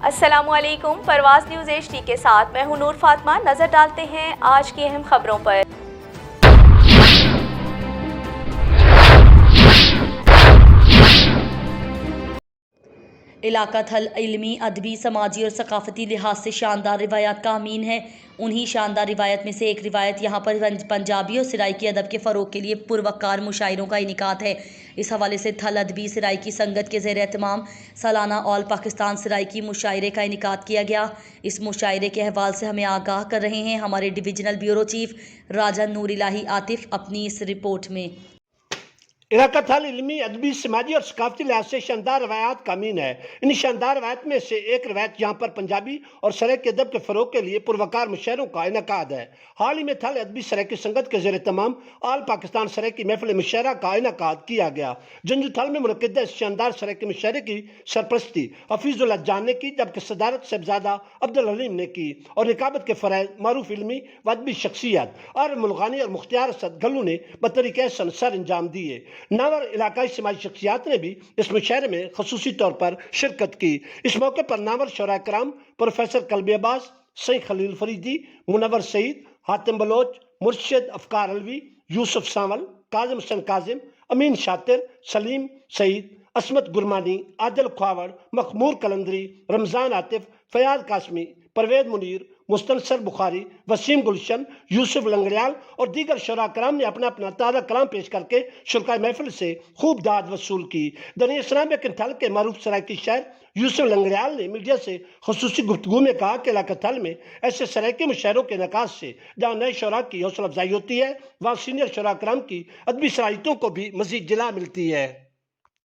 السلام علیکم، پرواز نیوز HD کے ساتھ میں ہوں نور فاطمہ۔ نظر ڈالتے ہیں آج کی اہم خبروں پر۔ علاقہ تھل علمی، ادبی، سماجی اور ثقافتی لحاظ سے شاندار روایات کا امین ہے۔ انہی شاندار روایت میں سے ایک روایت یہاں پر پنجابی اور سرائیکی ادب کے فروغ کے لیے پروقار مشاعروں کا انعقاد ہے۔ اس حوالے سے تھل ادبی سرائیکی سنگت کے زیر اہتمام سالانہ آل پاکستان سرائیکی مشاعرے کا انعقاد کیا گیا۔ اس مشاعرے کے احوال سے ہمیں آگاہ کر رہے ہیں ہمارے ڈویژنل بیورو چیف راجہ نور الہی عاطف اپنی اس رپورٹ میں۔ علاقہ تھل علمی، ادبی، سماجی اور ثقافتی لحاظ سے شاندار روایات کا امین ہے۔ ان شاندار روایت میں سے ایک روایت یہاں پر پنجابی اور سرائیکی ادب کے فروغ کے لیے پروقار مشاعروں کا انعقاد ہے۔ حال ہی میں تھل ادبی سرائیکی سنگت کے زیر اہتمام آل پاکستان سرائیکی محفل مشاعرہ کا انعقاد کیا گیا۔ جنجو تھل میں منعقدہ اس شاندار سرائیکی مشاعرے کی سرپرستی حفیظ اللہ جان نے کی، جبکہ صدارت صاحبزادہ عبدالحلیم نے کی اور نقابت کے فرائض معروف علمی و ادبی شخصیت اور ملغانی اور مختار اسد گلو نے بطریقہ احسن سر انجام دیے۔ ناور علاقائی سماجی شخصیات نے بھی اس مشاعرے میں خصوصی طور پر شرکت کی۔ اس موقع پر ناور شعراء کرام پروفیسر قلبی عباس، سید خلیل فریدی، منور سعید، حاتم بلوچ، مرشد افکار علوی، یوسف سانول، کاظم حسین کاظم، امین شاطر، سلیم سعید، عصمت گرمانی، عادل کھواڑ، مخمور کلندری، رمضان عاطف، فیاض قاسمی، پرویز منیر، مستنصر بخاری، وسیم گلشن، یوسف لنگڑیال اور دیگر شعراء کرام نے اپنا تازہ کلام پیش کر کے شرکائے محفل سے خوب داد وصول کی۔ دریں اسلام تھل کے معروف سرائیکی شاعر یوسف لنگڑیال نے میڈیا سے خصوصی گفتگو میں کہا کہ علاقہ تھل میں ایسے سرائیکی مشاعروں کے انعقاد سے جہاں نئے شعراء کی حوصلہ افزائی ہوتی ہے، وہاں سینئر شعراء کرام کی ادبی صلاحیتوں کو بھی مزید جلا ملتی ہے۔